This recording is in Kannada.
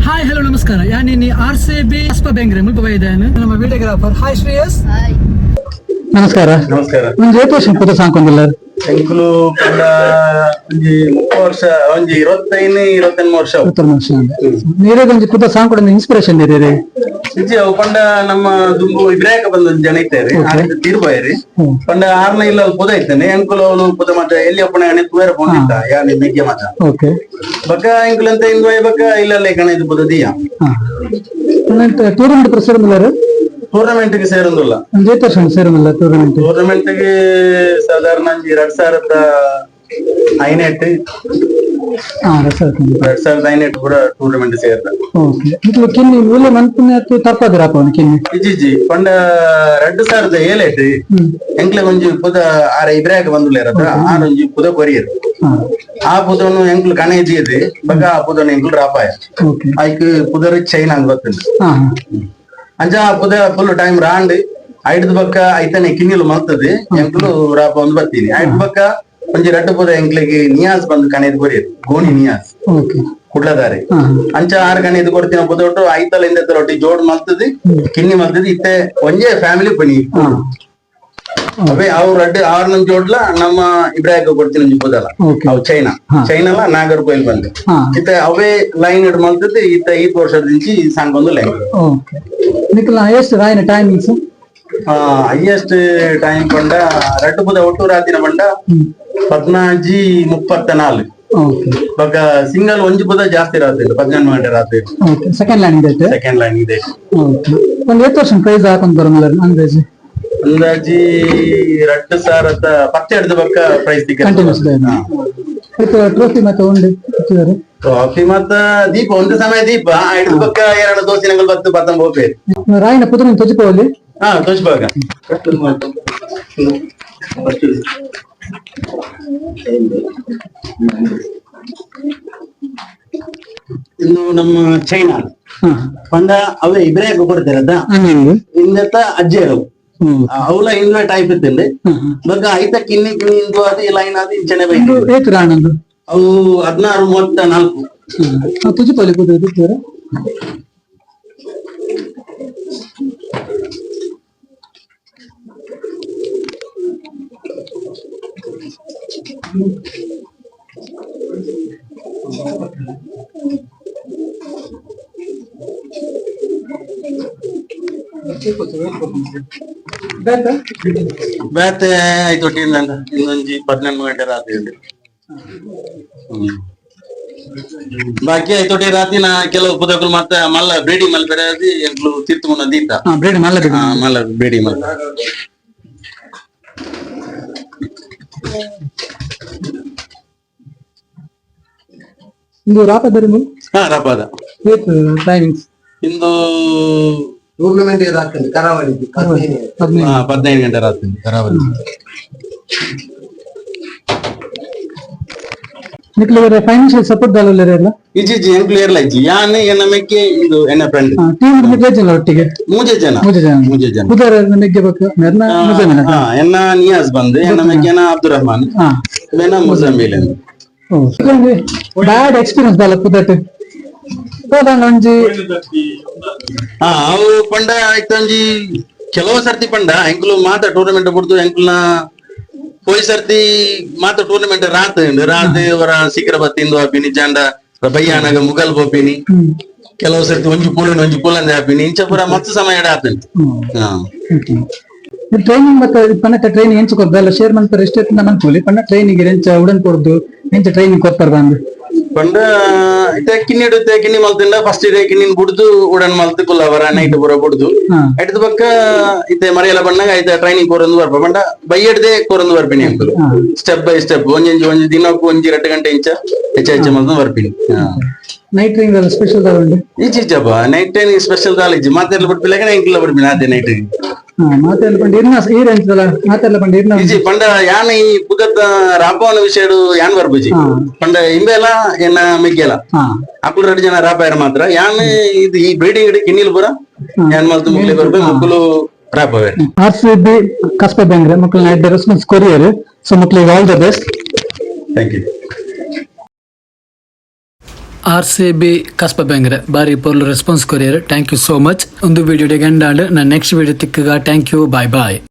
ಹಾಯ್ ಹಲೋ ನಮಸ್ಕಾರ ಯಾನಿ RCB ಕಸ್ಬಾ ಬೆಂಗ್ರೆ ಮುಲ್ಪ ಬೈದಾನೆ ನಮ್ಮ ವಿಡಿಯೋಗ್ರಾಫರ್ ಹಾಯ್ ಶ್ರೇಯಸ್ ನಮಸ್ಕಾರ ನಮಸ್ಕಾರ ಒಂದು ಏತೋಷನ್ ಪುತ ಸಾಂಕೊಂಡಿಲ್ಲ ಎಂಕುಲು ಪಂಡ ಒಂಜಿ 30 ವರ್ಷ ಒಂಜಿ 25 ವರ್ಷ ನೀರೇ ಒಂಜಿ ಪುತ ಸಾಂಕೊಡ ಇನ್ಸ್ಪಿರೇಷನ್ ಇರೇರಿ ಇಜ್ಜಿ ಅವು ಪಂಡ ನಮ್ಮ ದುಂಬು ಇಬ್ರಾಯಕ ಬಂದ ಜನ ಇತ್ತೇರಿ ತೀರ್ಬಾಯಿರಿ ಪಂಡ ಆರ್ನ ಇಲ್ಲ ಪುದ ಇತ್ತೇನೆ ಎಂಕುಲು ಅವನು ಪುದ ಮತ್ತೆ ಎಲ್ಲಿ ಅಪ್ಪಣ ಎಣ್ಣೆ ತುವೇರ ಪೊಂದಿತ್ತ ಯಾನಿ ಮೆಗ್ಗೆ ಮಾತ ಓಕೆ ಬಕ್ಕ ಎಂಕುಲು ಅಂತ ಇಂಗೋಯ್ ಬಕ್ಕ ಇಲ್ಲ ಕಣ ಇದು ಪುದ ದಿಯ ಟೂರ್ನಮೆಂಟ್ ಪ್ರಸಿದ್ಧ ಟೂರ್ನಮೆಂಟ್ ಗೆ ಸೇರೊಂದಿಲ್ಲ ಸೇರುದಿಲ್ಲ ಟೂರ್ನಮೆಂಟ್ ಗೆ ಸಾಧಾರಣ 2005 ಕೂಡ ಟೂರ್ನಮೆಂಟ್ ಸೇರ್ದ ಕಿನ್ನಿ ಮೂಲೆ ಮನ್ಪುಣ್ಯ ತಪ್ಪದಿರಪ್ಪ ಕಿನ್ನಿ ಇಜ್ಜಿ ಪಂಡ 2007 ಎಂಕ್ಲೆ ಒಂಜಿ ಪುದ ಆರ ಇಬ್ರಾಗ ಬಂದುಲ್ಲೇರದ ಆರೊಂಜಿ ಪುದ ಕೊರಿಯರ್ ಆ ಪುದನು ಎಂಕ್ಲು ಕಣ ಇದ್ದಿದೆ ಬಗ ಆ ಪುದನು ಎಂಕ್ಲು ರಾಪಾಯ ಐಕ್ ಪುದರ್ ಚೈನಾ ಅಂತ ಗೊತ್ತಿಲ್ಲ ಅಂಚ ಪುದ ಫುಲ್ ಟೈಮ್ ರಾಂಡ್ ಐಡ್ದ ಬಕ್ಕ ಐತನೆ ಕಿನ್ನಿಲು ಮಲ್ತದೆ ಎಂಕ್ಲು ರಾಪ ಒಂದು ಬರ್ತೀನಿ ಐಡ್ ಬಕ್ಕ ಒಂಜಿ ರಡ್ಡು ಪುದ ಎಂಕ್ಲಿಗೆ ನಿಯಾಸ್ ಬಂದು ಕಣೆದ್ ಕೊರಿಯರ್ ಗೋಣಿ ನಿಯಾಸ್ ಕುಡ್ಲದಾರೆ ಅಂಚ 6 ಕಣೆದ್ ಕೊಡ್ತಿನ ಪುದೊಟ್ಟು ಐತಲ ಇಂದೊಟ್ಟಿ ಜೋಡ್ ಮಲ್ತದೆ ಕಿನ್ನಿ ಮಲ್ತದೆ ಇತ್ತೆ ಒಂಜೇ ಫ್ಯಾಮಿಲಿ ಬನಿ ಅವೇ ಅವ್ ರಡ್ಡು 6 ಜೋಡ್ಲ ನಮ್ಮ ಇಬ್ರಾಹಿಂ ಕೊಡ್ತೀನಿ ಪುದಲ್ಲ ಅವ್ ಚೈನಲ್ಲ ನಾಗರ್ಕೋಯಿಲ್ ಬಂದು ಇತ್ತೆ ಅವೇ ಲೈನ್ ಇಡ್ ಮಲ್ತದೆ ಇತ್ತ 5 ವರ್ಷದಿಂಚಿ ಸಾಂಗೊಂದು ಲೈನ್ ಟೈಮಿಂಗ್ಸ್ ಹೈಯೆಸ್ಟ್ ಟೈಮ್ ಪಂಡ ರಡ್ಡು ಪುದ ಒಟ್ಟು ರಾತಿನ ಪಂಡ 14:34 ಬೊಕ ಸಿಂಗಲ್ ಒಂಜಿ ಪುದ ಜಾಸ್ತಿ ರಾತ್ರಿ 14 ಗಂಟೆ ರಾತ್ರಿ ಸೆಕೆಂಡ್ ಲೈನ್ ಇದೆ ಒಂದು ಎಷ್ಟು ವರ್ಷ ಪ್ರೈಸ್ ಹಾಕೊಂಡ್ ಬರೋಲ್ಲ ಅಂದಾಜಿ 2010 ಬಕ್ಕ ಪ್ರೈಸ್ ಟ್ರೋಫಿ ಮತ್ತೆ ಉಂಡು ಟ್ರಾಫಿ ಮತ್ತ ದೀಪ ಒಂದು ಸಮಯ ದೀಪ ಐದು ಬಕ್ಕ 2 ದೋಸಿನಗಳು ಬತ್ತು ಪತ್ತಂ ಹೋಗ್ಬೇಕು ರಾಯನ ಪುತ್ರ ತೊಜಿಪೋಲಿ ತೋಚ್ಬಾಗ ಇನ್ನು ನಮ್ಮ ಚೈನಾ ಪಂಡ ಅವೇ ಇಬ್ರಾಗ ಕೊಡ್ತಾರದ ಇಂದತ್ತ ಅಜ್ಜೇರವು ಅವಳ ಇಂದ ಟೈಪ್ ಇತ್ತಂడి ಬಗ್ಗ ಐತ ಕಿನ್ನಿ ಕಿನ್ನಿ ಅದು ಲೈನ್ ಅದು ಇಂಚನೆ ಬೈದು ಅವು 16:34 ತುಜಿಪೋಲಿ ಕೂತ್ರೆ ಬ್ಯಾತ್ ಐತೊಟ್ಟಿ ಇನ್ನೊಂಜಿ 12 ಗಂಟೆ ರಾತ್ರಿ ಬಾಕಿ ಐತೊಟ್ಟಿ ರಾತ್ರಿನ ಕೆಲವು ಪುದಕಲು ಮತ್ತೆ ಮಲ್ಲ ಬ್ರೇಡಿ ಮಲ್ಪೆರೆ ಎಂಕ್ಲು ತಿರ್ತು ಮುನ್ನ ದೀತ ಮಲ್ಲ ಬ್ರೇಡಿ ಮಲ್ಲ ಇಂದು ರಾಪದ ರಾಪದ ಟೈಮಿಂಗ್ಸ್ ಇಂದು ಟೂರ್ನಮೆಂಟ್ ಇದಾಗ್ತದೆ ಕರಾವಳಿ 15 ಗಂಟೆ ರಾತ್ರಿ ಕರಾವಳಿ ನಿಕ್ಲಿಗೆ ಫೈನಾನ್ಷಿಯಲ್ ಸಪೋರ್ಟ್ ದಾಲಲ್ಲ ಇಜಿ ಎಂಕ್ಲು ಇರ್ಲ ಇಜ್ಜಿ ಯಾನ್ ಎನ್ನ ಮೆಕ್ಕೆ ಇದು ಎನ್ನ ಫ್ರೆಂಡ್ ಟೀಮ್ ಜನ ಒಟ್ಟಿಗೆ ಮೂಜೆ ಜನ ಉದರ ಮೆಗ್ಗೆ ಬೇಕು ಎನ್ನ ನಿಯಾಸ್ ಬಂದು ಎನ್ನ ಮೆಕ್ಕೆನ ಅಬ್ದುಲ್ ರಹಮಾನ್ ಎನ್ನ ಮುಜಮ್ಮಿಲ್ ಬ್ಯಾಡ್ ಎಕ್ಸ್ಪೀರಿಯನ್ಸ್ ದಾಲ ಪುದಟ್ ಒಂಜಿ ಅವು ಪಂಡ ಆಯ್ತಂಜಿ ಕೆಲವು ಸರ್ತಿ ಪಂಡ ಎಂಕ್ಲು ಮಾತ ಟೂರ್ನಮೆಂಟ್ ಬಿಡ್ತು ಎಂಕ್ಲನ ಪೋಯಿ ಸರ್ತಿ ಮಾತ ಟೂರ್ನಮೆಂಟ್ ರಾತ್ ಅವರ ಸೀಕ್ರ ಬತ್ತಿಂದು ಹಾಪಿನಿ ಜಾಂಡ ಬಯ್ಯಾನಾಗ ಮುಗಲ್ ಬೋಪಿನಿ ಕೆಲವು ಸರ್ತಿ ಒಂಜಿ ಪೂಲಂದ ಹಾಪಿನಿ ಇಂಚ ಪೂರ ಮತ್ತ ಸಮಯ ಹಾಪಿನಿ ಟ್ರೈನಿಂಗ್ ಮತ್ತೆ ಪನ್ನಕ ಟ್ರೈನಿಂಗ್ ಎಂಚುಕೊಲ್ಲ ಶೇರ್ ಮಾಡ್ತಾರೆ ಎಷ್ಟೇ ಮನ್ಪೂಲಿ ಪನ್ನ ಟ್ರೈನಿಂಗ್ ಎಂಚ ಉಡನ್ ಕೊಡ್ದು ಎಂಚ ಟ್ರೈನಿಂಗ್ ಕೊಡ್ತಾರ ಬಂದು ಪಂಡ ಇತ್ತೆ ಕಿನ್ನಿ ಇಡುತ್ತೆ ಕಿನ್ನಿ ಮಲ್ತಿಂದ ಫಸ್ಟ್ ಇದೆ ಕಿನ್ನಿನ್ ಬುಡ್ದು ಉಡನ್ ಮಲ್ತು ಕುಲ್ಲವರ ನೈಟ್ ಪೂರ ಬುಡ್ದು ಐಟದ ಪಕ್ಕ ಇತ್ತೆ ಮರಿಯಲ್ಲ ಬಣ್ಣಗ ಐತೆ ಟ್ರೈನಿಂಗ್ ಕೊರೊಂದು ಬರ್ಪ ಪಂಡ ಬೈಯಡ್ದೆ ಕೊರೊಂದು ಬರ್ಪಿನಿ ಅಂಕಲ್ ಸ್ಟೆಪ್ ಬೈ ಸ್ಟೆಪ್ ಒಂಜಿ ದಿನಕ್ಕೂ 1-2 ಗಂಟೆ ಇಂಚ ಹೆಚ್ಚ ಮಲ್ತು ಬರ್ಪಿನಿ ನೈಟ್ ಟ್ರೈನಿಂಗ್ ಸ್ಪೆಷಲ್ ಈಚೀಚಪ್ಪ ನೈಟ್ ಟ್ರೈನಿಂಗ್ ಸ್ಪೆಷಲ್ ದಾಲಿಜ್ಜಿ ಮಾತೆಲ್ಲ ಬಿಡ್ಪಿಲ್ಲ ಎಂಕ್ಲ ಬರ್ಪಿನಿ ಅದೇ ನೈಟ್ ಪಂಡ ಯಾನ ಈ ಪುಗದ ರಾಪವನ ವಿಷಯ ಯಾನ್ ಬರ್ಬುಜಿ ಪಂಡ ಇಂಬೆಲ ಎನ್ನ ಮೆಗ್ಗೆಲ ಅಕ್ಕಳು 2 ಜನ ರಾಪಾಯರ ಮಾತ್ರ ಯಾನ್ ಇದು ಈ ಬ್ರೀಡಿಂಗ್ ಕಿನ್ನಿಲ್ ಪುರ ಯಾನ್ ಮಲ್ತು ಮುಗ್ಲಿ ಬರ್ಬೆ ಮುಕ್ಕಲು ರಾಪವೇ RCB ಕಸ್ಬಾ ಬೆಂಗ್ರೆ ಮಕ್ಕಳು ನೈಟ್ ರೆಸ್ಪಾನ್ಸ್ ಕೊರಿಯರ್ ಸೊ ಮಕ್ಕಳಿಗೆ all the best thank you RCB Kasba Bengre ಬಾರಿ ಪೊರ್ಲು ರೆಸ್ಪಾನ್ಸ್ ಕೊರಿಯರ್. Thank you so much. ಒಂದು ವಿಡಿಯೋಡೆ ಗಂಡಾಂಡ್ ನಾನು ನೆಕ್ಸ್ಟ್ ವಿಡಿಯೋ ತಿಕ್ಕಗ. Thank you. Bye bye.